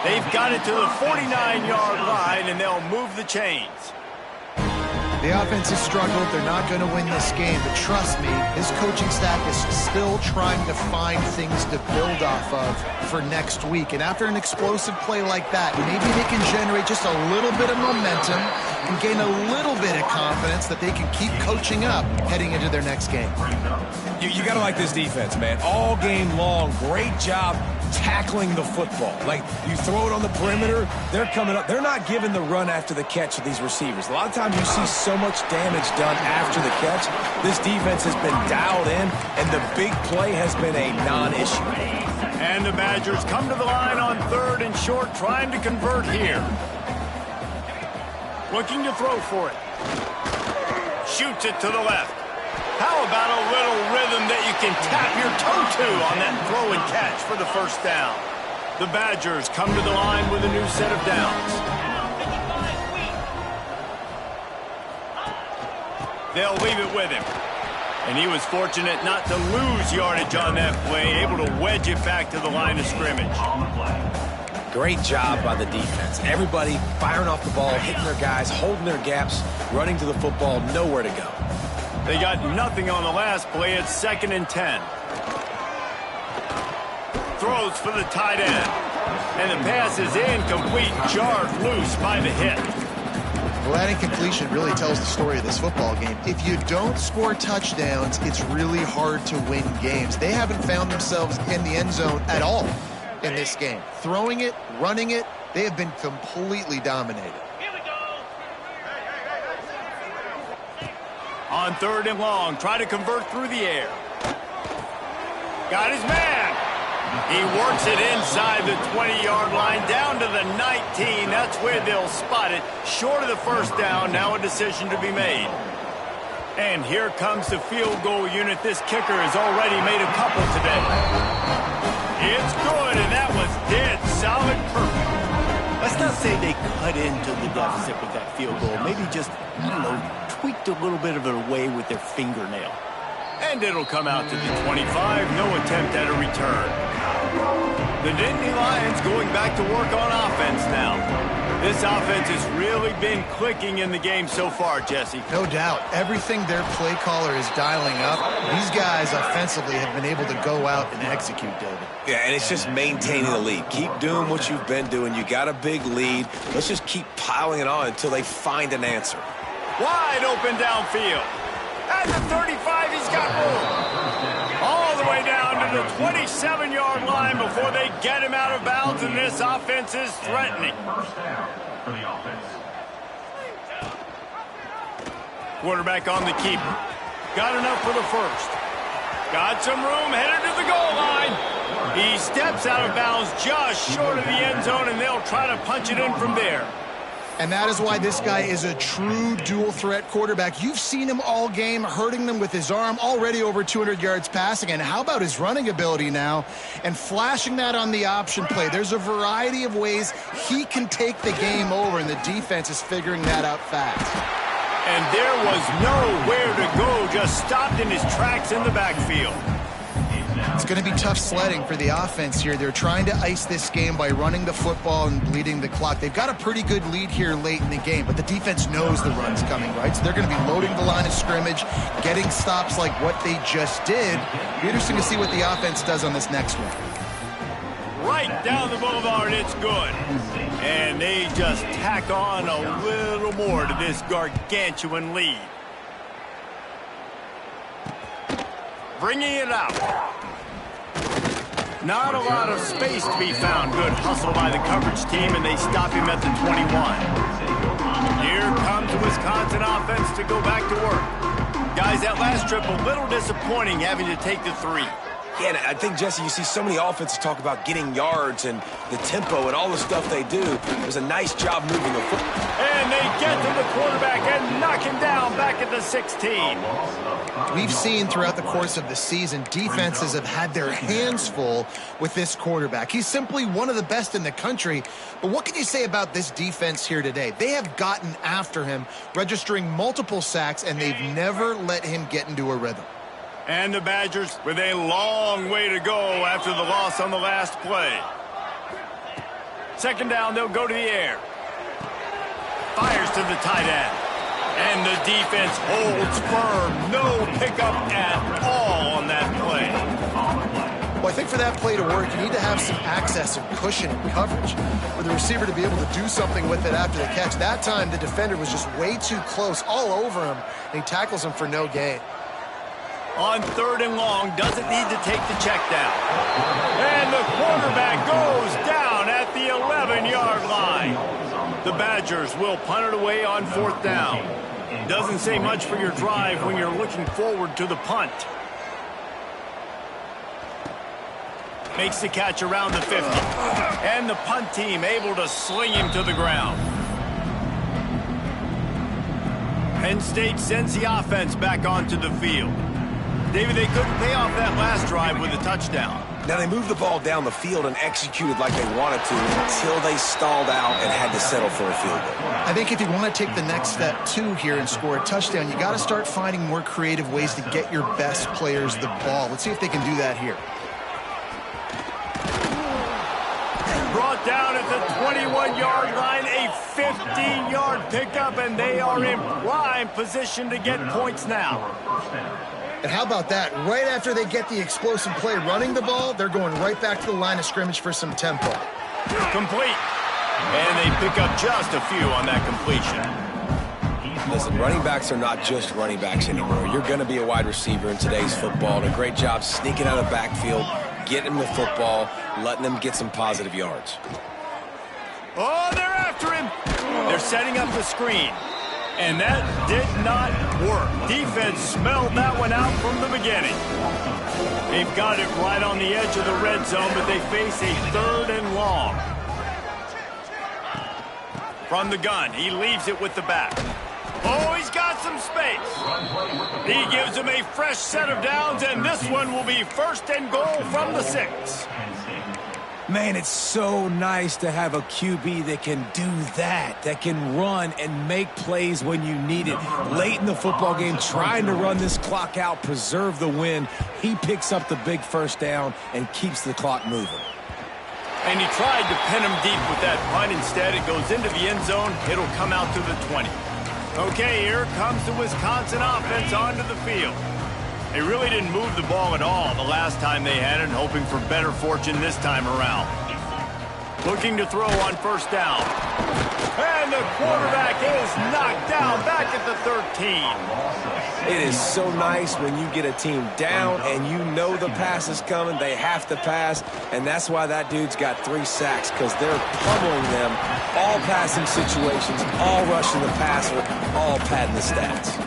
Speaker 1: They've got it to the 49-yard line, and they'll move the chains.
Speaker 3: The offense has struggled. They're not going to win this game, but trust me, this coaching staff is still trying to find things to build off of for next week. And after an explosive play like that, maybe they can generate just a little bit of momentum and gain a little bit of confidence that they can keep coaching up heading into their next game.
Speaker 2: You got to like this defense, man. All game long, great job tackling the football. Like, you throw it on the perimeter, they're coming up. They're not giving the run after the catch to these receivers. A lot of times you see so much damage done after the catch. This defense has been dialed in, and the big play has been a non-issue.
Speaker 1: And the Badgers come to the line on 3rd and short, trying to convert here. Looking to throw for it. Shoots it to the left. How about a little rhythm that you can tap your toe to on that throw and catch for the 1st down? The Badgers come to the line with a new set of downs. They'll leave it with him. And he was fortunate not to lose yardage on that play, able to wedge it back to the line of scrimmage.
Speaker 2: Great job by the defense. Everybody firing off the ball, hitting their guys, holding their gaps, running to the football, nowhere to go.
Speaker 1: They got nothing on the last play. It's 2nd and 10. Throws for the tight end. And the pass is incomplete, jarred loose by the hit.
Speaker 3: Well, that incompletion really tells the story of this football game. If you don't score touchdowns, it's really hard to win games. They haven't found themselves in the end zone at all in this game. Throwing it, running it, they have been completely dominated.
Speaker 1: On 3rd and long, try to convert through the air. Got his man. He works it inside the 20-yard line, down to the 19. That's where they'll spot it. Short of the 1st down, now a decision to be made. And here comes the field goal unit. This kicker has already made a couple today. It's good, and that was dead solid perfect. Let's not say they cut into the deficit with that field goal. Maybe just, I don't know, tweaked a little bit of it away with their fingernail. And it'll come out to the 25. No attempt at a return. The Nittany Lions going back to work on offense now. This offense has really been clicking in the game so far, Jesse.
Speaker 3: No doubt. Everything their play caller is dialing up, these guys offensively have been able to go out and execute, David.
Speaker 2: Yeah, and it's just maintaining the lead. Keep doing what you've been doing. You got a big lead. Let's just keep piling it on until they find an answer.
Speaker 1: Wide open downfield. At the 35, he's got room. All the way down to the 27-yard line before they get him out of bounds, and this offense is threatening.
Speaker 4: 1st down for the offense.
Speaker 1: Quarterback on the keeper. Got enough for the 1st. Got some room, headed to the goal line. He steps out of bounds just short of the end zone, and they'll try to punch it in from there.
Speaker 3: And that is why this guy is a true dual-threat quarterback. You've seen him all game, hurting them with his arm, already over 200 yards passing. And how about his running ability now? And flashing that on the option play. There's a variety of ways he can take the game over, and the defense is figuring that out fast.
Speaker 1: And there was nowhere to go, just stopped in his tracks in the backfield.
Speaker 3: It's going to be tough sledding for the offense here. They're trying to ice this game by running the football and bleeding the clock. They've got a pretty good lead here late in the game, but the defense knows the run's coming, right? So they're going to be loading the line of scrimmage, getting stops like what they just did. It'll be interesting to see what the offense does on this next one.
Speaker 1: Right down the boulevard, it's good. And they just tack on a little more to this gargantuan lead. Bringing it out. Not a lot of space to be found. Good hustle by the coverage team, and they stop him at the 21. Here comes the Wisconsin offense to go back to work. Guys, that last trip a little disappointing, having to take the 3.
Speaker 2: Yeah, I think, Jesse, you see so many offenses talk about getting yards and the tempo and all the stuff they do. It was a nice job moving the football.
Speaker 1: And they get to the quarterback and knock him down back at the 16.
Speaker 3: We've seen throughout the course of the season, defenses have had their hands full with this quarterback. He's simply one of the best in the country. But what can you say about this defense here today? They have gotten after him, registering multiple sacks, and they've never let him get into a rhythm.
Speaker 1: And the Badgers with a long way to go after the loss on the last play. Second down, they'll go to the air. Fires to the tight end. And the defense holds firm. No pickup at all on that play.
Speaker 3: Well, I think for that play to work, you need to have some access and cushion and coverage for the receiver to be able to do something with it after the catch. That time, the defender was just way too close, all over him, and he tackles him for no gain.
Speaker 1: On 3rd and long, doesn't need to take the check down. And the quarterback goes down at the 11-yard line. The Badgers will punt it away on 4th down. Doesn't say much for your drive when you're looking forward to the punt. Makes the catch around the 50. And the punt team able to sling him to the ground. Penn State sends the offense back onto the field. David, they couldn't pay off that last drive with a touchdown.
Speaker 2: Now, they moved the ball down the field and executed like they wanted to until they stalled out and had to settle for a field goal.
Speaker 3: I think if you want to take the next step, too, here and score a touchdown, you got to start finding more creative ways to get your best players the ball. Let's see if they can do that here.
Speaker 1: Brought down at the 21-yard line, a 15-yard pickup, and they are in prime position to get points now.
Speaker 3: And how about that? Right after they get the explosive play running the ball, they're going right back to the line of scrimmage for some tempo.
Speaker 1: Complete. And they pick up just a few on that completion.
Speaker 2: Listen, running backs are not just running backs anymore. You're going to be a wide receiver in today's football. And a great job sneaking out of the backfield, getting them the football, letting them get some positive yards.
Speaker 1: Oh, they're after him. They're setting up the screen. And that did not work. Defense smelled that one out from the beginning. They've got it right on the edge of the red zone, but they face a 3rd and long. From the gun, he leaves it with the back. Oh, he's got some space. He gives him a fresh set of downs, and this one will be 1st and goal from the 6.
Speaker 2: Man, it's so nice to have a QB that can do that can run and make plays when you need it. Late in the football game, trying to run this clock out, preserve the win. He picks up the big 1st down and keeps the clock moving.
Speaker 1: And he tried to pin him deep with that punt. Instead, it goes into the end zone. It'll come out to the 20. Okay, here comes the Wisconsin offense onto the field. They really didn't move the ball at all the last time they had it, hoping for better fortune this time around. Looking to throw on 1st down. And the quarterback is knocked down back at the 13.
Speaker 2: It is so nice when you get a team down and you know the pass is coming. They have to pass, and that's why that dude's got 3 sacks, because they're pummeling them. All passing situations, all rushing the passer, all padding the stats.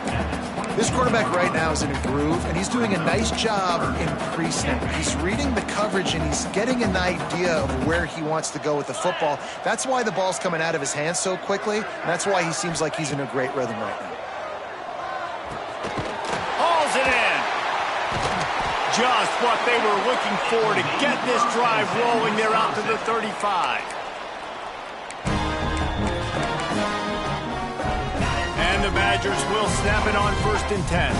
Speaker 3: This quarterback right now is in a groove, and he's doing a nice job in pre-snap. He's reading the coverage, and he's getting an idea of where he wants to go with the football. That's why the ball's coming out of his hands so quickly, and that's why he seems like he's in a great rhythm right now.
Speaker 1: Hauls it in. Just what they were looking for to get this drive rolling. They're out to the 35. And the Badgers will snap it on 1st and 10.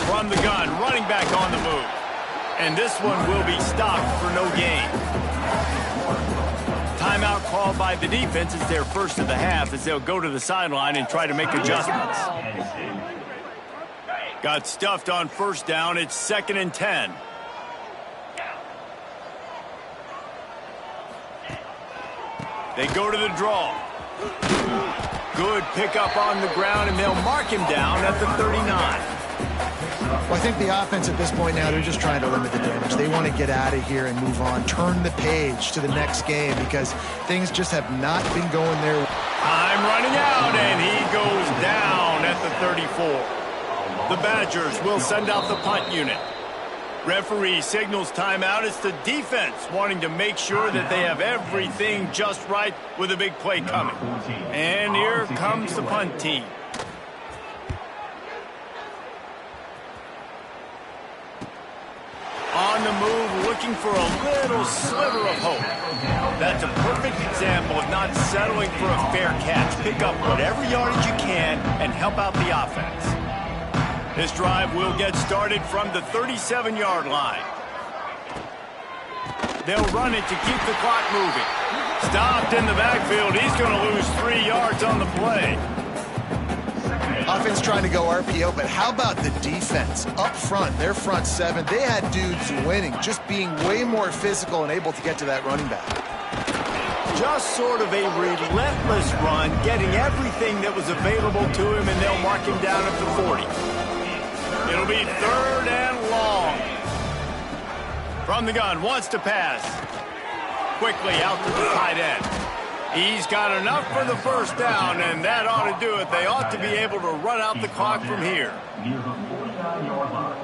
Speaker 1: From the gun, running back on the move. And this one will be stopped for no gain. Timeout called by the defense. It's their first of the half as they'll go to the sideline and try to make adjustments. Got stuffed on 1st down. It's 2nd and 10. They go to the draw. Good pickup on the ground, and they'll mark him down at the 39.
Speaker 3: Well, I think the offense at this point now, they're just trying to limit the damage. They want to get out of here and move on, turn the page to the next game because things just have not been going their way.
Speaker 1: Time running out, and he goes down at the 34. The Badgers will send out the punt unit. Referee signals timeout. It's the defense wanting to make sure that they have everything just right with a big play coming. And here comes the punt team. On the move, looking for a little sliver of hope. That's a perfect example of not settling for a fair catch. Pick up whatever yardage you can and help out the offense. This drive will get started from the 37-yard line. They'll run it to keep the clock moving. Stopped in the backfield. He's going to lose 3 yards on the play.
Speaker 3: Offense trying to go RPO, but how about the defense? Up front, their front seven, they had dudes winning, just being way more physical and able to get to that running back.
Speaker 1: Just sort of a relentless run, getting everything that was available to him, and they'll mark him down at the 40. It'll be 3rd and long. From the gun, wants to pass. Quickly out to the tight end. He's got enough for the 1st down, and that ought to do it. They ought to be able to run out the clock from here.
Speaker 4: Near the 49-yard line.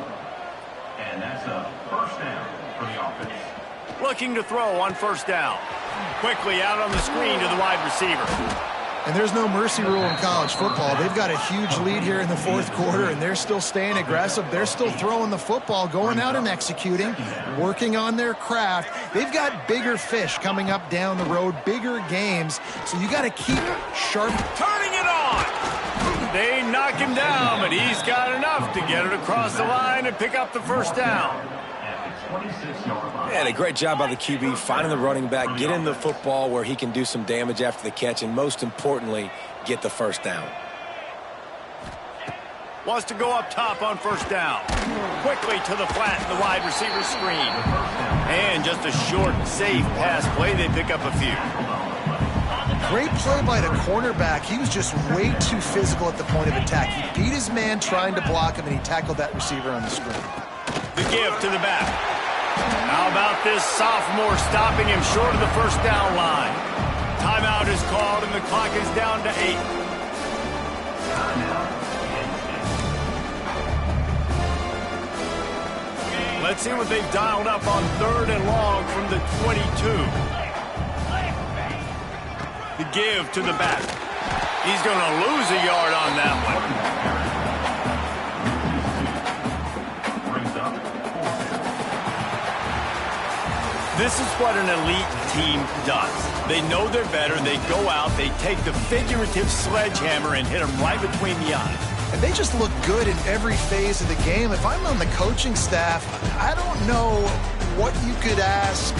Speaker 4: And that's a 1st down for the offense.
Speaker 1: Looking to throw on 1st down. Quickly out on the screen to the wide receiver.
Speaker 3: And there's no mercy rule in college football. They've got a huge lead here in the 4th quarter, and they're still staying aggressive. They're still throwing the football, going out and executing, working on their craft. They've got bigger fish coming up down the road, bigger games, so you got to keep sharp.
Speaker 1: Turning it on! They knock him down, but he's got enough to get it across the line and pick up the 1st down.
Speaker 2: And a great job by the QB finding the running back, getting the football where he can do some damage after the catch, and most importantly, get the 1st down.
Speaker 1: Wants to go up top on 1st down. Quickly to the flat in the wide receiver screen. And just a short, safe pass play. They pick up a few.
Speaker 3: Great play by the cornerback. He was just way too physical at the point of attack. He beat his man trying to block him, and he tackled that receiver on the screen.
Speaker 1: The give to the back. How about this sophomore stopping him short of the 1st down line? Timeout is called, and the clock is down to 8. Let's see what they've dialed up on 3rd and long from the 22. The give to the back. He's going to lose a yard on that one. This is what an elite team does. They know they're better. They go out. They take the figurative sledgehammer and hit them right between the eyes.
Speaker 3: And they just look good in every phase of the game. If I'm on the coaching staff, I don't know what you could ask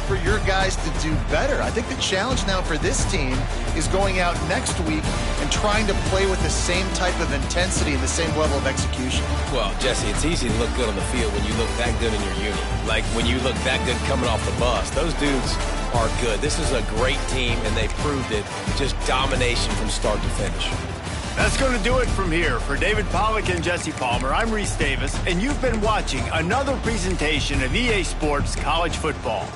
Speaker 3: for your guys to do better. I think the challenge now for this team is going out next week and trying to play with the same type of intensity and the same level of execution.
Speaker 2: Well, Jesse, it's easy to look good on the field when you look that good in your unit. Like when you look that good coming off the bus. Those dudes are good. This is a great team, and they proved it. Just domination from start to finish.
Speaker 1: That's going to do it from here. For David Pollack and Jesse Palmer, I'm Reese Davis, and you've been watching another presentation of EA Sports College Football.